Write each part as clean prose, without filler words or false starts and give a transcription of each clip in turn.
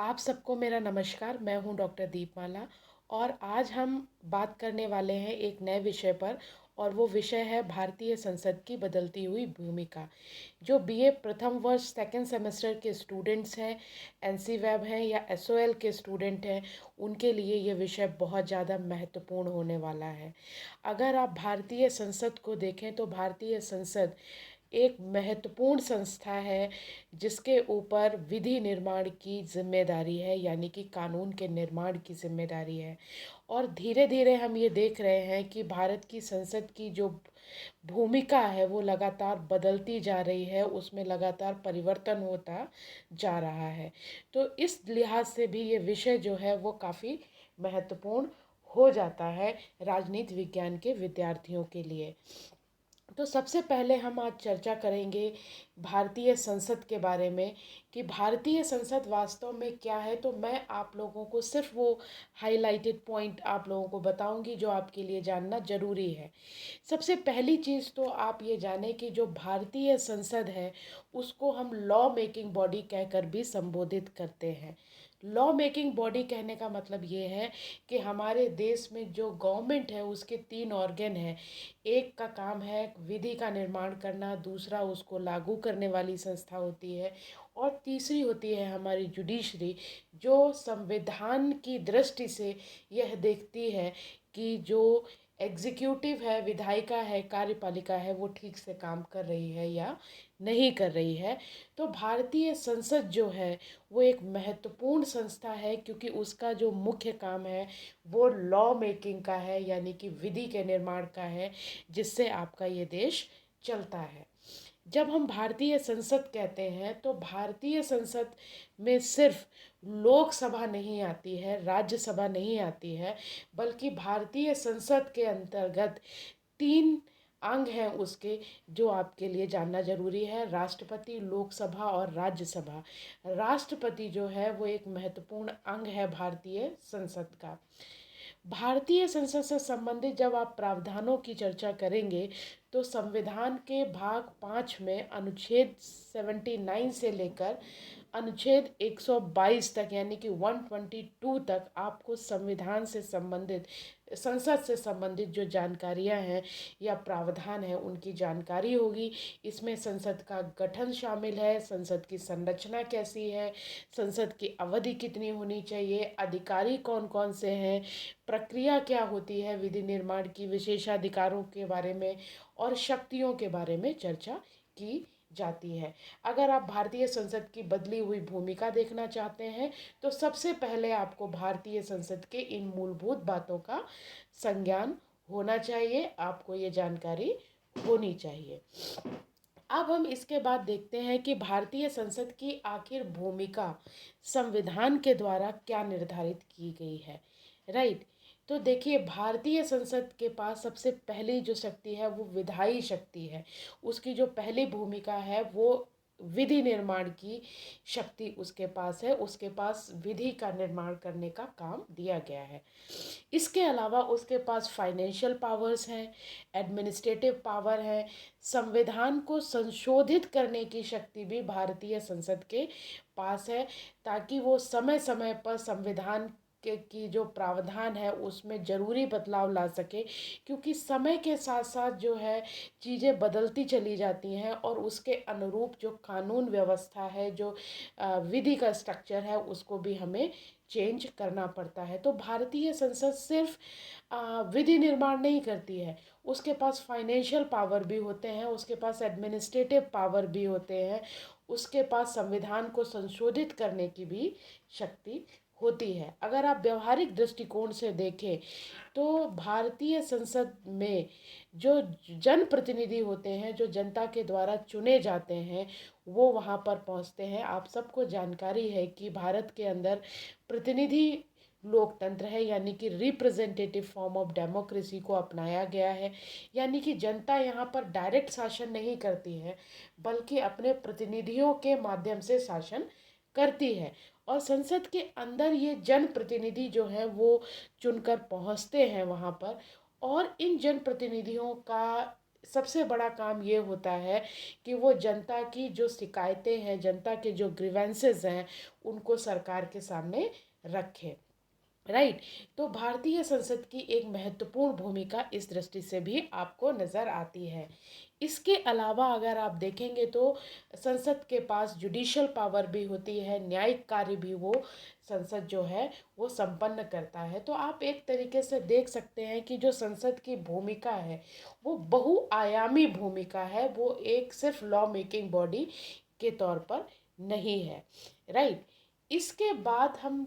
आप सबको मेरा नमस्कार। मैं हूं डॉक्टर दीपमाला और आज हम बात करने वाले हैं एक नए विषय पर। और वो विषय है भारतीय संसद की बदलती हुई भूमिका। जो बीए प्रथम वर्ष सेकंड सेमेस्टर के स्टूडेंट्स हैं, एनसी वेब हैं या एसओएल के स्टूडेंट हैं, उनके लिए ये विषय बहुत ज़्यादा महत्वपूर्ण होने वाला है। अगर आप भारतीय संसद को देखें तो भारतीय संसद एक महत्वपूर्ण संस्था है जिसके ऊपर विधि निर्माण की जिम्मेदारी है, यानी कि कानून के निर्माण की जिम्मेदारी है। और धीरे धीरे हम ये देख रहे हैं कि भारत की संसद की जो भूमिका है वो लगातार बदलती जा रही है, उसमें लगातार परिवर्तन होता जा रहा है। तो इस लिहाज से भी ये विषय जो है वो काफ़ी महत्वपूर्ण हो जाता है राजनीति विज्ञान के विद्यार्थियों के लिए। तो सबसे पहले हम आज चर्चा करेंगे भारतीय संसद के बारे में कि भारतीय संसद वास्तव में क्या है। तो मैं आप लोगों को सिर्फ वो हाइलाइटेड पॉइंट आप लोगों को बताऊंगी जो आपके लिए जानना ज़रूरी है। सबसे पहली चीज़ तो आप ये जानें कि जो भारतीय संसद है उसको हम लॉ मेकिंग बॉडी कहकर भी संबोधित करते हैं। लॉ मेकिंग बॉडी कहने का मतलब ये है कि हमारे देश में जो गवर्नमेंट है उसके तीन ऑर्गन हैं। एक का काम है विधि का निर्माण करना, दूसरा उसको लागू करने वाली संस्था होती है, और तीसरी होती है हमारी जुडिशरी, जो संविधान की दृष्टि से यह देखती है कि जो एग्जीक्यूटिव है, विधायिका है, कार्यपालिका है, वो ठीक से काम कर रही है या नहीं कर रही है। तो भारतीय संसद जो है वो एक महत्वपूर्ण संस्था है क्योंकि उसका जो मुख्य काम है वो लॉ मेकिंग का है, यानी कि विधि के निर्माण का है जिससे आपका ये देश चलता है। जब हम भारतीय संसद कहते हैं तो भारतीय संसद में सिर्फ लोकसभा नहीं आती है, राज्यसभा नहीं आती है, बल्कि भारतीय संसद के अंतर्गत तीन अंग हैं उसके, जो आपके लिए जानना जरूरी है: राष्ट्रपति, लोकसभा और राज्यसभा। राष्ट्रपति जो है वो एक महत्वपूर्ण अंग है भारतीय संसद का। भारतीय संसद से संबंधित जब आप प्रावधानों की चर्चा करेंगे तो संविधान के भाग 5 में अनुच्छेद 79 से लेकर अनुच्छेद 122 तक, यानी कि 122 तक आपको संविधान से संबंधित, संसद से संबंधित जो जानकारियां हैं या प्रावधान है उनकी जानकारी होगी। इसमें संसद का गठन शामिल है, संसद की संरचना कैसी है, संसद की अवधि कितनी होनी चाहिए, अधिकारी कौन कौन से हैं, प्रक्रिया क्या होती है विधि निर्माण की, विशेषाधिकारों के बारे में और शक्तियों के बारे में चर्चा की जाती है। अगर आप भारतीय संसद की बदली हुई भूमिका देखना चाहते हैं तो सबसे पहले आपको भारतीय संसद के इन मूलभूत बातों का संज्ञान होना चाहिए, आपको ये जानकारी होनी चाहिए। अब हम इसके बाद देखते हैं कि भारतीय संसद की आखिर भूमिका संविधान के द्वारा क्या निर्धारित की गई है। राइट। तो देखिए, भारतीय संसद के पास सबसे पहली जो शक्ति है वो विधायी शक्ति है। उसकी जो पहली भूमिका है वो विधि निर्माण की शक्ति उसके पास है, उसके पास विधि का निर्माण करने का काम दिया गया है। इसके अलावा उसके पास फाइनेंशियल पावर्स हैं, एडमिनिस्ट्रेटिव पावर है, संविधान को संशोधित करने की शक्ति भी भारतीय संसद के पास है, ताकि वो समय समय पर संविधान के की जो प्रावधान है उसमें ज़रूरी बदलाव ला सके, क्योंकि समय के साथ साथ जो है चीज़ें बदलती चली जाती हैं और उसके अनुरूप जो कानून व्यवस्था है, जो विधि का स्ट्रक्चर है, उसको भी हमें चेंज करना पड़ता है। तो भारतीय संसद सिर्फ विधि निर्माण नहीं करती है, उसके पास फाइनेंशियल पावर भी होते हैं, उसके पास एडमिनिस्ट्रेटिव पावर भी होते हैं, उसके पास संविधान को संशोधित करने की भी शक्ति होती है। अगर आप व्यवहारिक दृष्टिकोण से देखें तो भारतीय संसद में जो जनप्रतिनिधि होते हैं, जो जनता के द्वारा चुने जाते हैं, वो वहाँ पर पहुँचते हैं। आप सबको जानकारी है कि भारत के अंदर प्रतिनिधि लोकतंत्र है, यानी कि रिप्रेजेंटेटिव फॉर्म ऑफ डेमोक्रेसी को अपनाया गया है। यानी कि जनता यहाँ पर डायरेक्ट शासन नहीं करती है, बल्कि अपने प्रतिनिधियों के माध्यम से शासन करती है। और संसद के अंदर ये जनप्रतिनिधि जो हैं वो चुनकर पहुँचते हैं वहाँ पर, और इन जनप्रतिनिधियों का सबसे बड़ा काम ये होता है कि वो जनता की जो शिकायतें हैं, जनता के जो ग्रीवेंसेस हैं, उनको सरकार के सामने रखे। राइट। तो भारतीय संसद की एक महत्वपूर्ण भूमिका इस दृष्टि से भी आपको नज़र आती है। इसके अलावा अगर आप देखेंगे तो संसद के पास जुडिशल पावर भी होती है, न्यायिक कार्य भी वो संसद जो है वो संपन्न करता है। तो आप एक तरीके से देख सकते हैं कि जो संसद की भूमिका है वो बहुआयामी भूमिका है, वो एक सिर्फ लॉ मेकिंग बॉडी के तौर पर नहीं है। राइट। इसके बाद हम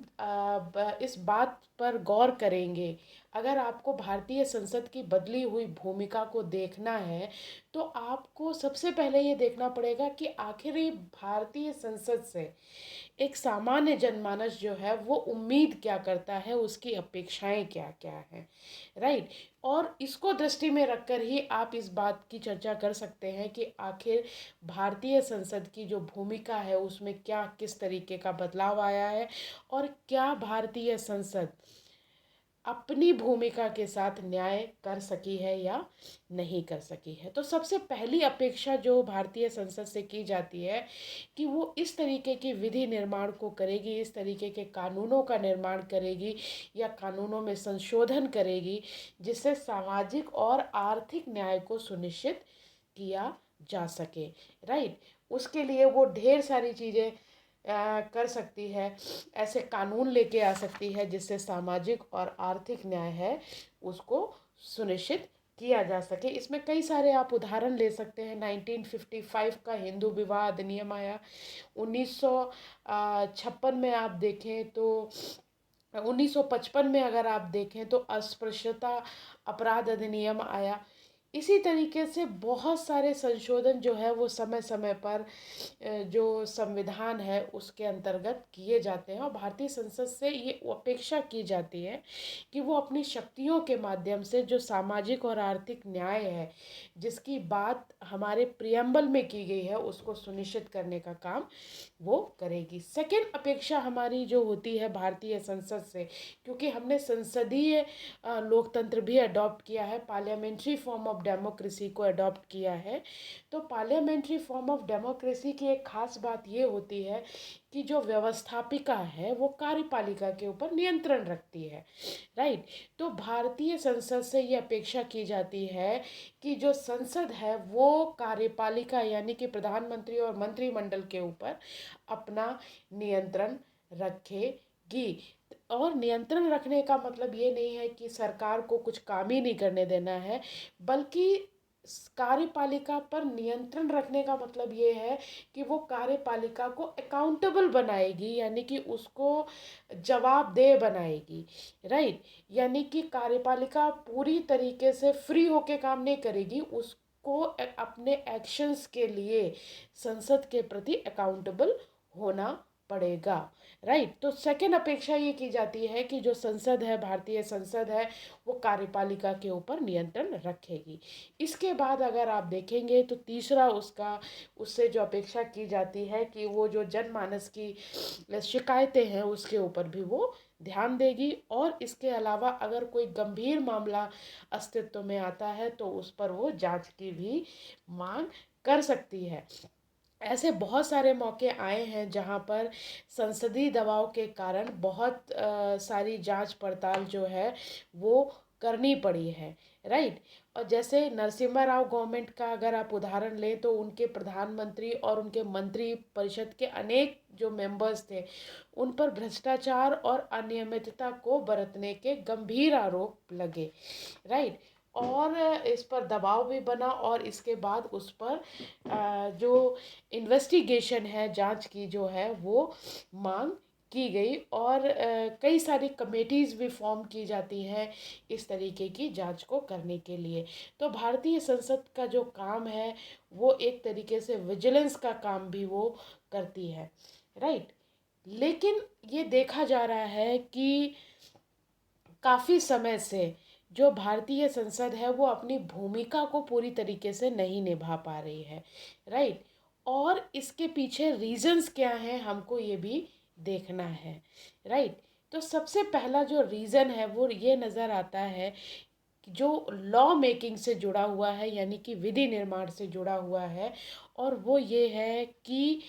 इस बात पर गौर करेंगे। अगर आपको भारतीय संसद की बदली हुई भूमिका को देखना है तो आपको सबसे पहले ये देखना पड़ेगा कि आखिर ये भारतीय संसद से एक सामान्य जनमानस जो है वो उम्मीद क्या करता है, उसकी अपेक्षाएं क्या क्या हैं। राइट। और इसको दृष्टि में रखकर ही आप इस बात की चर्चा कर सकते हैं कि आखिर भारतीय संसद की जो भूमिका है उसमें क्या किस तरीके का बदलाव आया है, और क्या भारतीय संसद अपनी भूमिका के साथ न्याय कर सकी है या नहीं कर सकी है। तो सबसे पहली अपेक्षा जो भारतीय संसद से की जाती है कि वो इस तरीके की विधि निर्माण को करेगी, इस तरीके के कानूनों का निर्माण करेगी या कानूनों में संशोधन करेगी जिससे सामाजिक और आर्थिक न्याय को सुनिश्चित किया जा सके। राइट। उसके लिए वो ढेर सारी चीज़ें कर सकती है, ऐसे कानून लेके आ सकती है जिससे सामाजिक और आर्थिक न्याय है उसको सुनिश्चित किया जा सके। इसमें कई सारे आप उदाहरण ले सकते हैं। 1955 का हिंदू विवाह अधिनियम आया। 1956 में आप देखें तो 1955 में अगर आप देखें तो अस्पृश्यता अपराध अधिनियम आया। इसी तरीके से बहुत सारे संशोधन जो है वो समय समय पर जो संविधान है उसके अंतर्गत किए जाते हैं, और भारतीय संसद से ये अपेक्षा की जाती है कि वो अपनी शक्तियों के माध्यम से जो सामाजिक और आर्थिक न्याय है जिसकी बात हमारे प्रियम्बल में की गई है उसको सुनिश्चित करने का काम वो करेगी। सेकंड अपेक्षा हमारी जो होती है भारतीय संसद से, क्योंकि हमने संसदीय लोकतंत्र भी अडॉप्ट किया है, पार्लियामेंट्री फॉर्म ऑफ डेमोक्रेसी को अडॉप्ट किया है। तो पार्लियामेंट्री फॉर्म ऑफ डेमोक्रेसी की एक खास बात ये होती है कि जो व्यवस्थापिका है वो कार्यपालिका के ऊपर नियंत्रण रखती है। राइट। तो भारतीय संसद से ये अपेक्षा की जाती है कि जो संसद है वो कार्यपालिका यानी कि प्रधानमंत्री और मंत्रिमंडल के ऊपर अपना नियंत्रण रखेगी। और नियंत्रण रखने का मतलब ये नहीं है कि सरकार को कुछ काम ही नहीं करने देना है, बल्कि कार्यपालिका पर नियंत्रण रखने का मतलब ये है कि वो कार्यपालिका को अकाउंटेबल बनाएगी, यानी कि उसको जवाबदेह बनाएगी। राइट। यानी कि कार्यपालिका पूरी तरीके से फ्री होके काम नहीं करेगी, उसको अपने एक्शंस के लिए संसद के प्रति अकाउंटेबल होना पड़ेगा। राइट। तो सेकंड अपेक्षा ये की जाती है कि जो संसद है, भारतीय संसद है, वो कार्यपालिका के ऊपर नियंत्रण रखेगी। इसके बाद अगर आप देखेंगे तो तीसरा उससे जो अपेक्षा की जाती है कि वो जो जनमानस की शिकायतें हैं उसके ऊपर भी वो ध्यान देगी, और इसके अलावा अगर कोई गंभीर मामला अस्तित्व में आता है तो उस पर वो जांच की भी मांग कर सकती है। ऐसे बहुत सारे मौके आए हैं जहाँ पर संसदीय दबाव के कारण बहुत सारी जांच पड़ताल जो है वो करनी पड़ी है। राइट। और जैसे नरसिम्हा राव गवर्नमेंट का अगर आप उदाहरण लें तो उनके प्रधानमंत्री और उनके मंत्री परिषद के अनेक जो मेंबर्स थे उन पर भ्रष्टाचार और अनियमितता को बरतने के गंभीर आरोप लगे। राइट। और इस पर दबाव भी बना, और इसके बाद उस पर जो इन्वेस्टिगेशन है, जांच की जो है वो मांग की गई, और कई सारी कमेटीज़ भी फॉर्म की जाती हैं इस तरीके की जांच को करने के लिए। तो भारतीय संसद का जो काम है वो एक तरीके से विजिलेंस का काम भी वो करती है। राइट। लेकिन ये देखा जा रहा है कि काफ़ी समय से जो भारतीय संसद है वो अपनी भूमिका को पूरी तरीके से नहीं निभा पा रही है। राइट। और इसके पीछे रीजंस क्या हैं हमको ये भी देखना है। राइट। तो सबसे पहला जो रीज़न है वो ये नज़र आता है जो लॉ मेकिंग से जुड़ा हुआ है, यानी कि विधि निर्माण से जुड़ा हुआ है, और वो ये है कि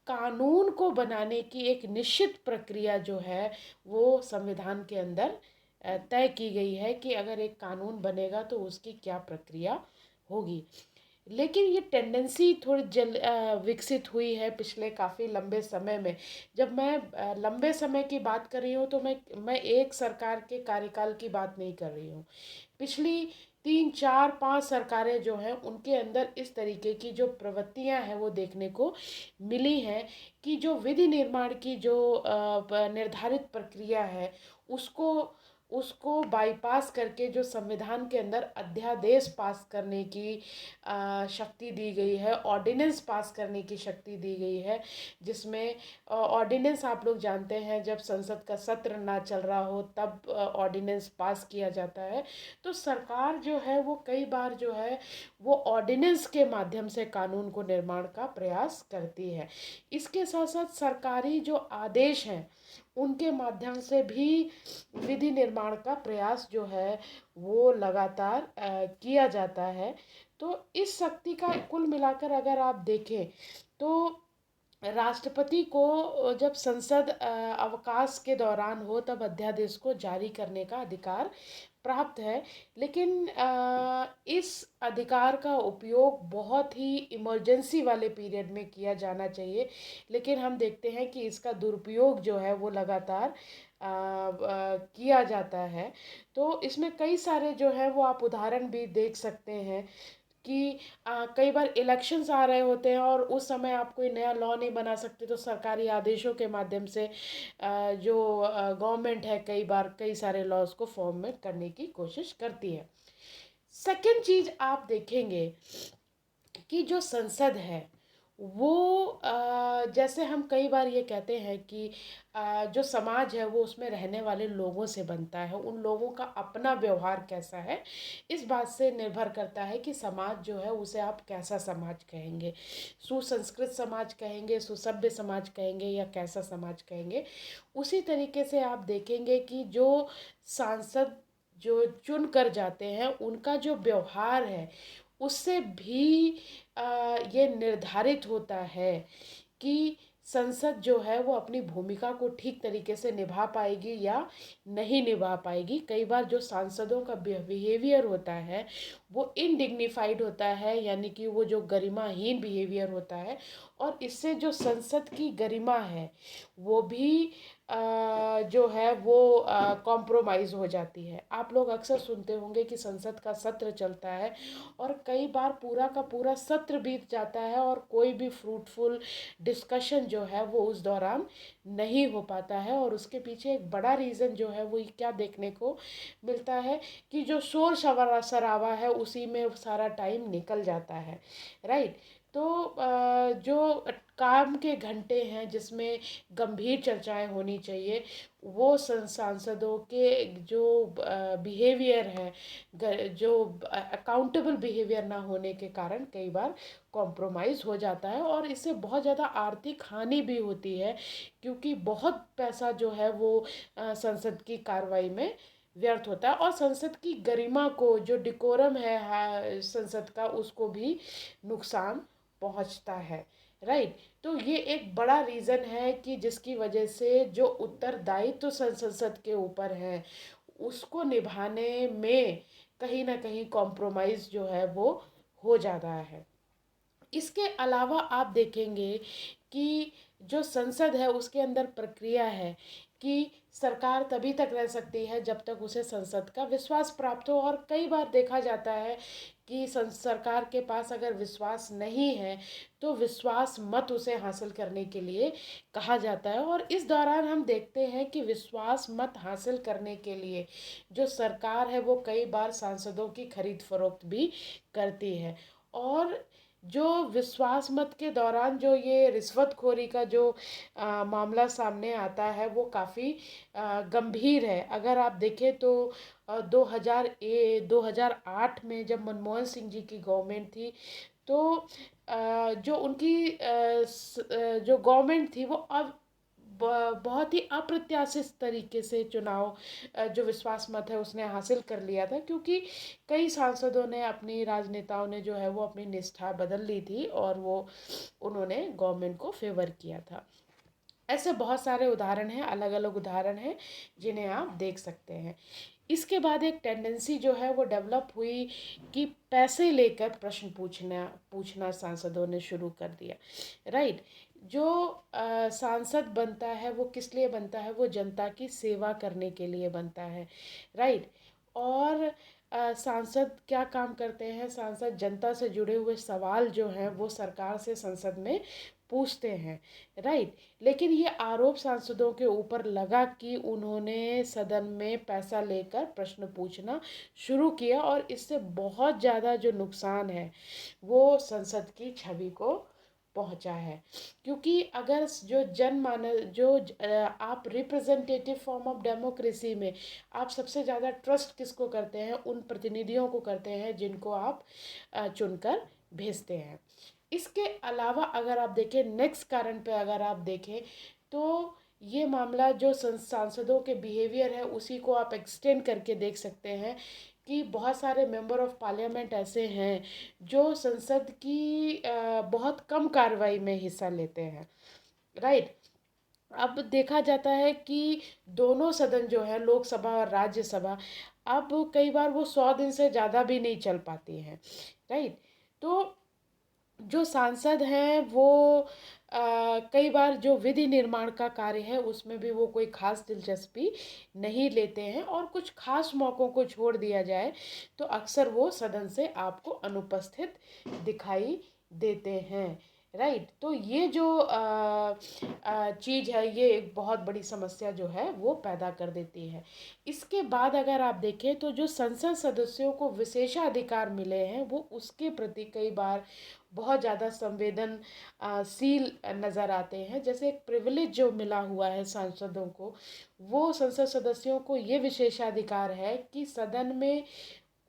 कानून को बनाने की एक निश्चित प्रक्रिया जो है वो संविधान के अंदर तय की गई है कि अगर एक कानून बनेगा तो उसकी क्या प्रक्रिया होगी। लेकिन ये टेंडेंसी थोड़ी विकसित हुई है पिछले काफ़ी लंबे समय में। जब मैं लंबे समय की बात कर रही हूँ तो मैं एक सरकार के कार्यकाल की बात नहीं कर रही हूँ। पिछली 3 4 5 सरकारें जो हैं उनके अंदर इस तरीके की जो प्रवृत्तियां हैं वो देखने को मिली हैं कि जो विधि निर्माण की जो निर्धारित प्रक्रिया है उसको उसको बाईपास करके जो संविधान के अंदर अध्यादेश पास करने की शक्ति दी गई है, ऑर्डिनेंस पास करने की शक्ति दी गई है, जिसमें ऑर्डिनेंस आप लोग जानते हैं जब संसद का सत्र ना चल रहा हो तब ऑर्डिनेंस पास किया जाता है। तो सरकार जो है वो कई बार जो है वो ऑर्डिनेंस के माध्यम से कानून को निर्माण का प्रयास करती है। इसके साथ साथ सरकारी जो आदेश हैं उनके माध्यम से भी विधि निर्माण का प्रयास जो है वो लगातार किया जाता है। तो इस शक्ति का कुल मिलाकर अगर आप देखें तो राष्ट्रपति को जब संसद अवकाश के दौरान हो तब अध्यादेश को जारी करने का अधिकार प्राप्त है। लेकिन इस अधिकार का उपयोग बहुत ही इमरजेंसी वाले पीरियड में किया जाना चाहिए, लेकिन हम देखते हैं कि इसका दुरुपयोग जो है वो लगातार किया जाता है। तो इसमें कई सारे जो है वो आप उदाहरण भी देख सकते हैं कि कई बार इलेक्शंस आ रहे होते हैं और उस समय आप कोई नया लॉ नहीं बना सकते तो सरकारी आदेशों के माध्यम से जो गवर्नमेंट है कई बार कई सारे लॉज को फॉर्म में करने की कोशिश करती है। सेकंड चीज आप देखेंगे कि जो संसद है वो जैसे हम कई बार ये कहते हैं कि जो समाज है वो उसमें रहने वाले लोगों से बनता है, उन लोगों का अपना व्यवहार कैसा है इस बात से निर्भर करता है कि समाज जो है उसे आप कैसा समाज कहेंगे, सुसंस्कृत समाज कहेंगे, सुसभ्य समाज कहेंगे या कैसा समाज कहेंगे। उसी तरीके से आप देखेंगे कि जो सांसद जो चुन कर जाते हैं उनका जो व्यवहार है उससे भी ये निर्धारित होता है कि संसद जो है वो अपनी भूमिका को ठीक तरीके से निभा पाएगी या नहीं निभा पाएगी। कई बार जो सांसदों का बिहेवियर होता है वो इनडिग्निफाइड होता है, यानी कि वो जो गरिमाहीन बिहेवियर होता है, और इससे जो संसद की गरिमा है वो भी जो है वो कॉम्प्रोमाइज़ हो जाती है। आप लोग अक्सर सुनते होंगे कि संसद का सत्र चलता है और कई बार पूरा का पूरा सत्र बीत जाता है और कोई भी फ्रूटफुल डिस्कशन जो है वो उस दौरान नहीं हो पाता है, और उसके पीछे एक बड़ा रीज़न जो है वो क्या देखने को मिलता है कि जो शोर शराबा है उसी में सारा टाइम निकल जाता है, राइट। तो जो काम के घंटे हैं जिसमें गंभीर चर्चाएं होनी चाहिए वो सांसदों के जो बिहेवियर है, जो अकाउंटेबल बिहेवियर ना होने के कारण कई बार कॉम्प्रोमाइज़ हो जाता है, और इससे बहुत ज़्यादा आर्थिक हानि भी होती है क्योंकि बहुत पैसा जो है वो संसद की कार्रवाई में व्यर्थ होता है, और संसद की गरिमा को जो डिकोरम है संसद का उसको भी नुकसान पहुंचता है, राइट। तो ये एक बड़ा रीज़न है कि जिसकी वजह से जो उत्तरदायित्व तो संसद के ऊपर है उसको निभाने में कहीं ना कहीं कॉम्प्रोमाइज़ जो है वो हो जाता है। इसके अलावा आप देखेंगे कि जो संसद है उसके अंदर प्रक्रिया है कि सरकार तभी तक रह सकती है जब तक उसे संसद का विश्वास प्राप्त हो, और कई बार देखा जाता है कि सरकार के पास अगर विश्वास नहीं है तो विश्वास मत उसे हासिल करने के लिए कहा जाता है, और इस दौरान हम देखते हैं कि विश्वास मत हासिल करने के लिए जो सरकार है वो कई बार सांसदों की खरीद फरोख्त भी करती है। और जो विश्वास मत के दौरान जो ये रिश्वतखोरी का जो मामला सामने आता है वो काफ़ी गंभीर है। अगर आप देखें तो 2008 में जब मनमोहन सिंह जी की गवर्नमेंट थी तो जो उनकी जो गवर्नमेंट थी वो अब बहुत ही अप्रत्याशित तरीके से चुनाव जो विश्वास मत है उसने हासिल कर लिया था, क्योंकि कई सांसदों ने, अपनी राजनेताओं ने जो है वो अपनी निष्ठा बदल ली थी और वो उन्होंने गवर्नमेंट को फेवर किया था। ऐसे बहुत सारे उदाहरण हैं, अलग अलग उदाहरण हैं जिन्हें आप देख सकते हैं। इसके बाद एक टेंडेंसी जो है वो डेवलप हुई कि पैसे लेकर प्रश्न पूछना पूछना सांसदों ने शुरू कर दिया। राइट। जो सांसद बनता है वो किस लिए बनता है? वो जनता की सेवा करने के लिए बनता है। राइट। और सांसद क्या काम करते हैं? सांसद जनता से जुड़े हुए सवाल जो हैं वो सरकार से संसद में पूछते हैं। राइट। लेकिन ये आरोप सांसदों के ऊपर लगा कि उन्होंने सदन में पैसा लेकर प्रश्न पूछना शुरू किया, और इससे बहुत ज़्यादा जो नुकसान है वो संसद की छवि को पहुंचा है। क्योंकि अगर जो जनमानस जो आप रिप्रेजेंटेटिव फॉर्म ऑफ डेमोक्रेसी में आप सबसे ज़्यादा ट्रस्ट किसको करते हैं? उन प्रतिनिधियों को करते हैं जिनको आप चुनकर भेजते हैं। इसके अलावा अगर आप देखें, नेक्स्ट कारण पे अगर आप देखें, तो ये मामला जो सांसदों के बिहेवियर है उसी को आप एक्सटेंड करके देख सकते हैं कि बहुत सारे मेंबर ऑफ पार्लियामेंट ऐसे हैं जो संसद की बहुत कम कार्रवाई में हिस्सा लेते हैं। राइट। अब देखा जाता है कि दोनों सदन जो है, लोकसभा और राज्यसभा, अब कई बार वो 100 दिन से ज़्यादा भी नहीं चल पाती हैं। राइट। तो जो सांसद हैं वो कई बार जो विधि निर्माण का कार्य है उसमें भी वो कोई खास दिलचस्पी नहीं लेते हैं, और कुछ खास मौक़ों को छोड़ दिया जाए तो अक्सर वो सदन से आपको अनुपस्थित दिखाई देते हैं। राइट। तो ये जो चीज़ है ये एक बहुत बड़ी समस्या जो है वो पैदा कर देती है। इसके बाद अगर आप देखें तो जो संसद सदस्यों को विशेषाधिकार मिले हैं वो उसके प्रति कई बार बहुत ज़्यादा संवेदनशील नज़र आते हैं। जैसे एक प्रिविलेज जो मिला हुआ है सांसदों को, वो संसद सदस्यों को ये विशेषाधिकार है कि सदन में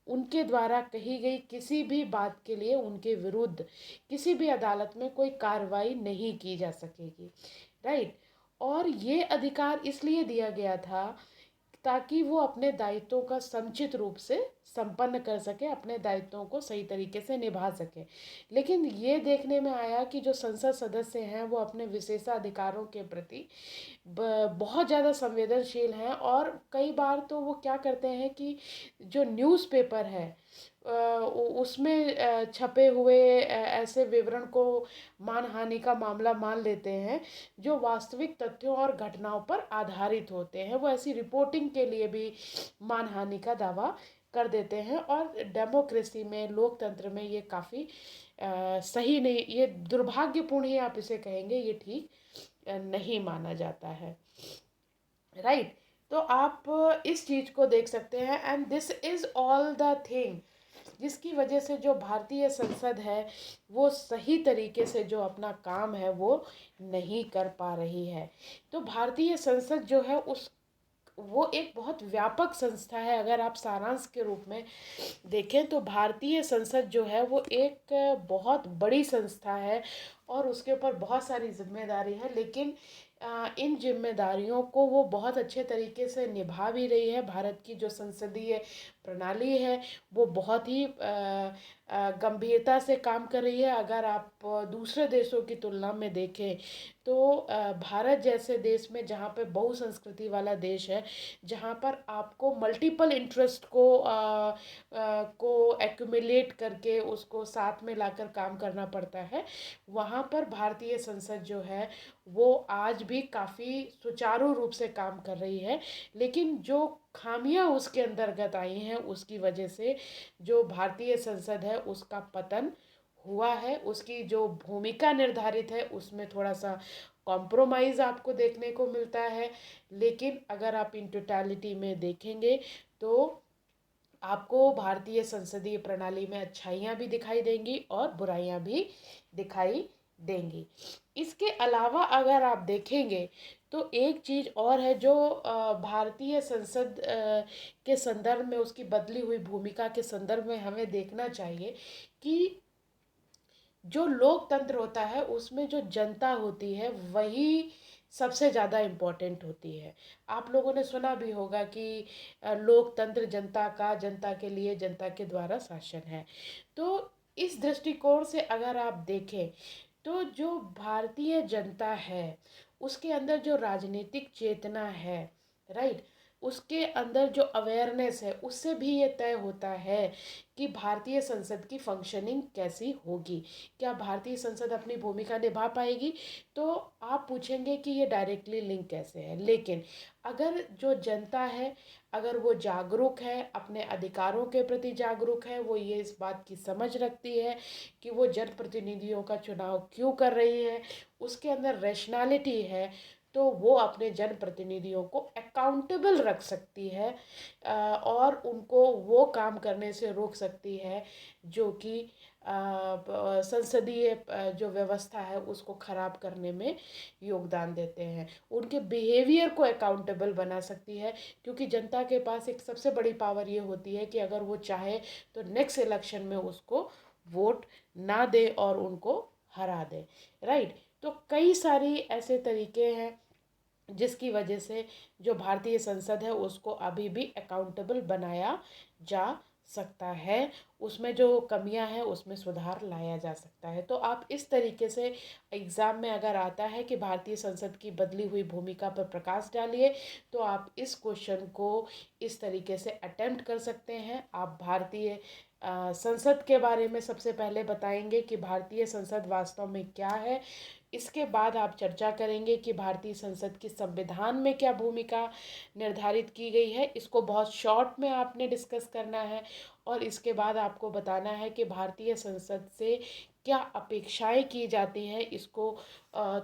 उनके द्वारा कही गई किसी भी बात के लिए उनके विरुद्ध किसी भी अदालत में कोई कार्रवाई नहीं की जा सकेगी। राइट। और ये अधिकार इसलिए दिया गया था ताकि वो अपने दायित्वों का समुचित रूप से संपन्न कर सके, अपने दायित्वों को सही तरीके से निभा सके। लेकिन ये देखने में आया कि जो संसद सदस्य हैं वो अपने विशेषाधिकारों के प्रति बहुत ज़्यादा संवेदनशील हैं, और कई बार तो वो क्या करते हैं कि जो न्यूज़पेपर है उसमें छपे हुए ऐसे विवरण को मानहानि का मामला मान लेते हैं जो वास्तविक तथ्यों और घटनाओं पर आधारित होते हैं। वो ऐसी रिपोर्टिंग के लिए भी मानहानि का दावा कर देते हैं, और डेमोक्रेसी में, लोकतंत्र में ये काफ़ी सही नहीं, ये दुर्भाग्यपूर्ण ही आप इसे कहेंगे, ये ठीक नहीं माना जाता है। राइट। तो आप इस चीज़ को देख सकते हैं, and this is all the thing जिसकी वजह से जो भारतीय संसद है वो सही तरीके से जो अपना काम है वो नहीं कर पा रही है। तो भारतीय संसद जो है उस वो एक बहुत व्यापक संस्था है। अगर आप सारांश के रूप में देखें तो भारतीय संसद जो है वो एक बहुत बड़ी संस्था है और उसके ऊपर बहुत सारी जिम्मेदारी है, लेकिन इन जिम्मेदारियों को वो बहुत अच्छे तरीके से निभा भी रही है। भारत की जो संसदीय प्रणाली है वो बहुत ही गंभीरता से काम कर रही है। अगर आप दूसरे देशों की तुलना में देखें तो भारत जैसे देश में, जहाँ पे बहुसंस्कृति वाला देश है, जहाँ पर आपको मल्टीपल इंटरेस्ट को एक्यूमुलेट करके उसको साथ में लाकर काम करना पड़ता है, वहाँ पर भारतीय संसद जो है वो आज भी काफ़ी सुचारू रूप से काम कर रही है। लेकिन जो खामियां उसके अंतर्गत आई हैं उसकी वजह से जो भारतीय संसद है उसका पतन हुआ है। उसकी जो भूमिका निर्धारित है उसमें थोड़ा सा कॉम्प्रोमाइज़ आपको देखने को मिलता है, लेकिन अगर आप इन टोटलिटी में देखेंगे तो आपको भारतीय संसदीय प्रणाली में अच्छाइयाँ भी दिखाई देंगी और बुराइयाँ भी दिखाई देंगी। इसके अलावा अगर आप देखेंगे तो एक चीज़ और है जो भारतीय संसद के संदर्भ में, उसकी बदली हुई भूमिका के संदर्भ में हमें देखना चाहिए कि जो लोकतंत्र होता है उसमें जो जनता होती है वही सबसे ज़्यादा इम्पोर्टेंट होती है। आप लोगों ने सुना भी होगा कि लोकतंत्र जनता का, जनता के लिए, जनता के द्वारा शासन है। तो इस दृष्टिकोण से अगर आप देखें तो जो भारतीय जनता है उसके अंदर जो राजनीतिक चेतना है, राइट, उसके अंदर जो अवेयरनेस है उससे भी ये तय होता है कि भारतीय संसद की फंक्शनिंग कैसी होगी, क्या भारतीय संसद अपनी भूमिका निभा पाएगी। तो आप पूछेंगे कि ये डायरेक्टली लिंक कैसे है, लेकिन अगर जो जनता है अगर वो जागरूक है, अपने अधिकारों के प्रति जागरूक है, वो ये इस बात की समझ रखती है कि वो जनप्रतिनिधियों का चुनाव क्यों कर रही है, उसके अंदर रैशनैलिटी है, तो वो अपने जनप्रतिनिधियों को अकाउंटेबल रख सकती है और उनको वो काम करने से रोक सकती है जो कि संसदीय जो व्यवस्था है उसको ख़राब करने में योगदान देते हैं। उनके बिहेवियर को अकाउंटेबल बना सकती है, क्योंकि जनता के पास एक सबसे बड़ी पावर ये होती है कि अगर वो चाहे तो नेक्स्ट इलेक्शन में उसको वोट ना दे और उनको हरा दे, राइट। तो कई सारी ऐसे तरीके हैं जिसकी वजह से जो भारतीय संसद है उसको अभी भी अकाउंटेबल बनाया जा सकता है, उसमें जो कमियां हैं उसमें सुधार लाया जा सकता है। तो आप इस तरीके से एग्ज़ाम में अगर आता है कि भारतीय संसद की बदली हुई भूमिका पर प्रकाश डालिए, तो आप इस क्वेश्चन को इस तरीके से अटेम्प्ट कर सकते हैं। आप भारतीय संसद के बारे में सबसे पहले बताएंगे कि भारतीय संसद वास्तव में क्या है। इसके बाद आप चर्चा करेंगे कि भारतीय संसद की संविधान में क्या भूमिका निर्धारित की गई है, इसको बहुत शॉर्ट में आपने डिस्कस करना है। और इसके बाद आपको बताना है कि भारतीय संसद से क्या अपेक्षाएं की जाती हैं, इसको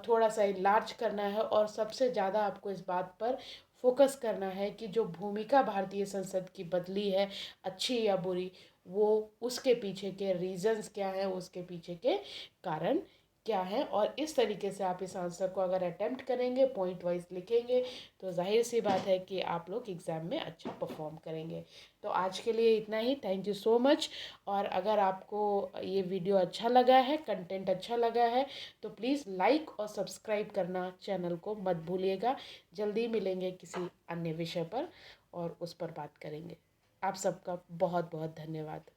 थोड़ा सा इनलार्ज करना है। और सबसे ज़्यादा आपको इस बात पर फोकस करना है कि जो भूमिका भारतीय संसद की बदली है, अच्छी या बुरी, वो उसके पीछे के रीजंस क्या हैं, उसके पीछे के कारण क्या है। और इस तरीके से आप इस आंसर को अगर अटेम्प्ट करेंगे, पॉइंट वाइज लिखेंगे, तो जाहिर सी बात है कि आप लोग एग्ज़ाम में अच्छा परफॉर्म करेंगे। तो आज के लिए इतना ही, थैंक यू सो मच। और अगर आपको ये वीडियो अच्छा लगा है, कंटेंट अच्छा लगा है, तो प्लीज़ लाइक और सब्सक्राइब करना चैनल को मत भूलिएगा। जल्दी मिलेंगे किसी अन्य विषय पर और उस पर बात करेंगे। आप सबका बहुत बहुत धन्यवाद।